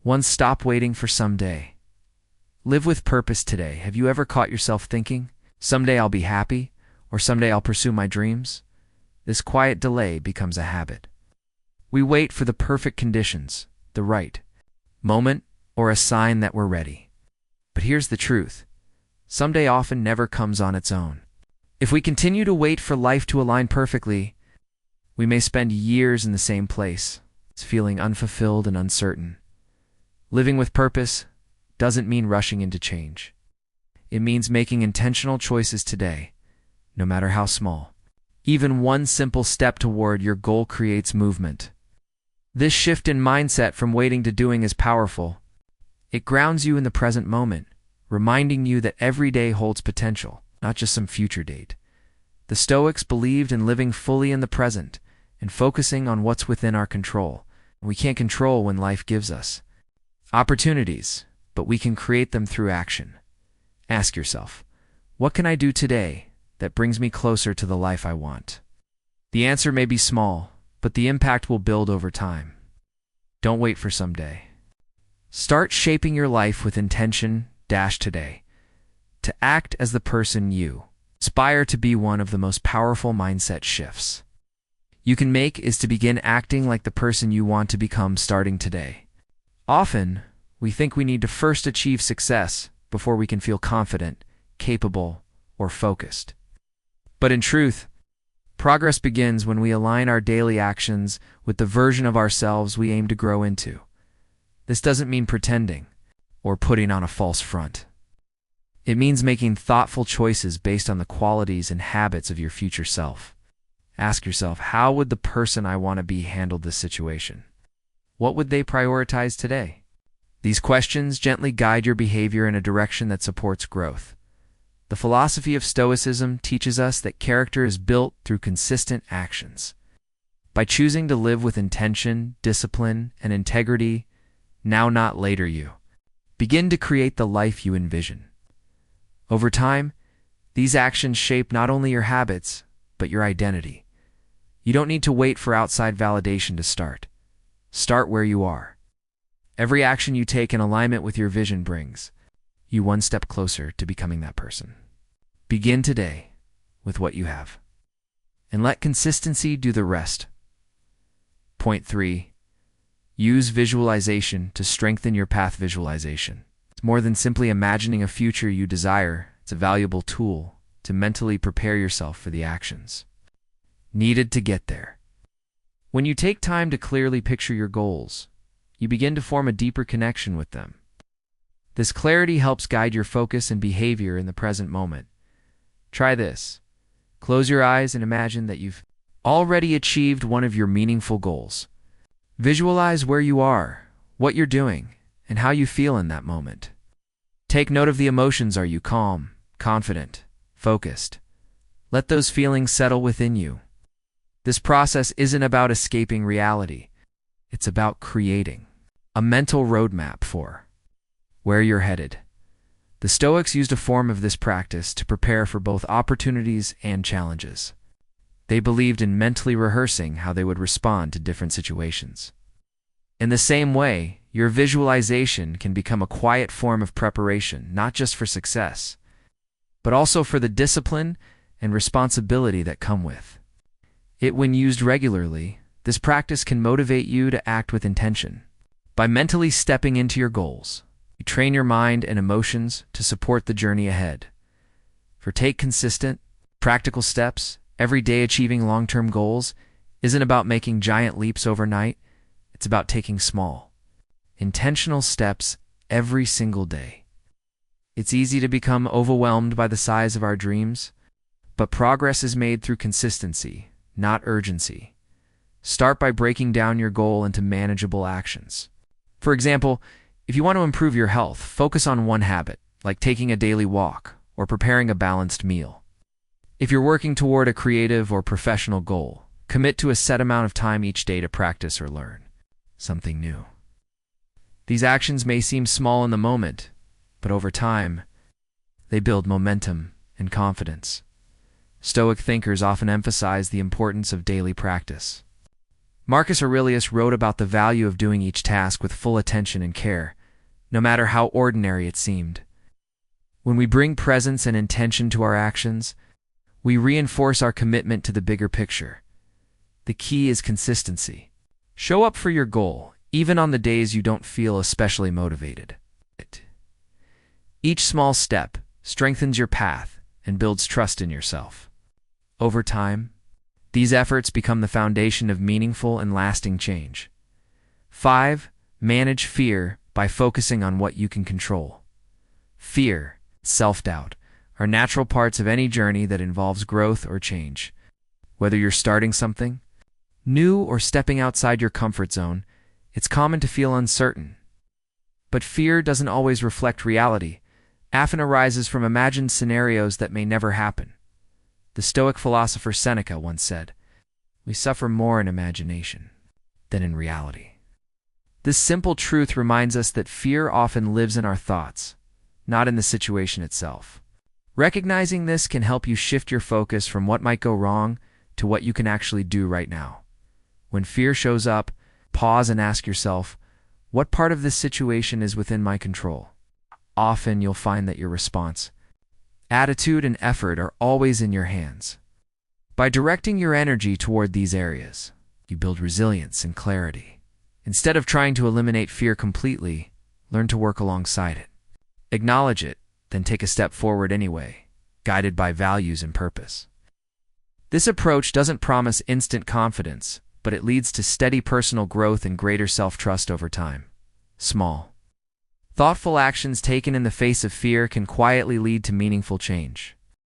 One, stop waiting for someday. Live with purpose today. Have you ever caught yourself thinking, someday I'll be happy, or someday I'll pursue my dreams? This quiet delay becomes a habit. We wait for the perfect conditions, the right moment, or a sign that we're ready. But here's the truth. Someday often never comes on its own. If we continue to wait for life to align perfectly, we may spend years in the same place, feeling unfulfilled and uncertain. Living with purpose doesn't mean rushing into change. It means making intentional choices today, no matter how small. Even one simple step toward your goal creates movement. This shift in mindset from waiting to doing is powerful. It grounds you in the present moment, reminding you that every day holds potential, not just some future date. The Stoics believed in living fully in the present and focusing on what's within our control. We can't control when life gives us opportunities, but we can create them through action. Ask yourself, what can I do today that brings me closer to the life I want? The answer may be small, but the impact will build over time. Don't wait for someday. Start shaping your life with intention today. To act as the person you aspire to be. One of the most powerful mindset shifts you can make is to begin acting like the person you want to become starting today. Often, we think we need to first achieve success before we can feel confident, capable, or focused. But in truth, progress begins when we align our daily actions with the version of ourselves we aim to grow into. This doesn't mean pretending or putting on a false front. It means making thoughtful choices based on the qualities and habits of your future self. Ask yourself, how would the person I want to be handle this situation? What would they prioritize today? These questions gently guide your behavior in a direction that supports growth. The philosophy of Stoicism teaches us that character is built through consistent actions. By choosing to live with intention, discipline, and integrity, now not later, you begin to create the life you envision. Over time, these actions shape not only your habits, but your identity. You don't need to wait for outside validation to start. Start where you are. Every action you take in alignment with your vision brings you one step closer to becoming that person. Begin today with what you have, and let consistency do the rest. Point 3. Use visualization to strengthen your path. Visualization. It's more than simply imagining a future you desire. It's a valuable tool to mentally prepare yourself for the actions needed to get there. When you take time to clearly picture your goals, you begin to form a deeper connection with them. This clarity helps guide your focus and behavior in the present moment. Try this. Close your eyes and imagine that you've already achieved one of your meaningful goals. Visualize where you are, what you're doing, and how you feel in that moment. Take note of the emotions. Are you calm, confident, focused? Let those feelings settle within you. This process isn't about escaping reality. It's about creating a mental roadmap for where you're headed. The Stoics used a form of this practice to prepare for both opportunities and challenges. They believed in mentally rehearsing how they would respond to different situations. In the same way, your visualization can become a quiet form of preparation, not just for success, but also for the discipline and responsibility that come with it. When used regularly, this practice can motivate you to act with intention. By mentally stepping into your goals, you train your mind and emotions to support the journey ahead. Take consistent, practical steps. Every day achieving long-term goals isn't about making giant leaps overnight. It's about taking small, intentional steps every single day. It's easy to become overwhelmed by the size of our dreams, but progress is made through consistency, not urgency. Start by breaking down your goal into manageable actions. For example, if you want to improve your health, focus on one habit, like taking a daily walk or preparing a balanced meal. If you're working toward a creative or professional goal, commit to a set amount of time each day to practice or learn something new. These actions may seem small in the moment, but over time, they build momentum and confidence. Stoic thinkers often emphasize the importance of daily practice. Marcus Aurelius wrote about the value of doing each task with full attention and care, no matter how ordinary it seemed. When we bring presence and intention to our actions, we reinforce our commitment to the bigger picture. The key is consistency. Show up for your goal, even on the days you don't feel especially motivated. Each small step strengthens your path and builds trust in yourself. Over time, these efforts become the foundation of meaningful and lasting change. 5. Manage fear by focusing on what you can control. Fear, self-doubt, are natural parts of any journey that involves growth or change. Whether you're starting something new or stepping outside your comfort zone, it's common to feel uncertain. But fear doesn't always reflect reality. Often arises from imagined scenarios that may never happen. The Stoic philosopher Seneca once said, "We suffer more in imagination than in reality." This simple truth reminds us that fear often lives in our thoughts, not in the situation itself. Recognizing this can help you shift your focus from what might go wrong to what you can actually do right now. When fear shows up, pause and ask yourself, what part of this situation is within my control? Often you'll find that your response, attitude, and effort are always in your hands. By directing your energy toward these areas, you build resilience and clarity. Instead of trying to eliminate fear completely, learn to work alongside it. Acknowledge it, then take a step forward anyway, guided by values and purpose. This approach doesn't promise instant confidence, but it leads to steady personal growth and greater self-trust over time. Small, thoughtful actions taken in the face of fear can quietly lead to meaningful change.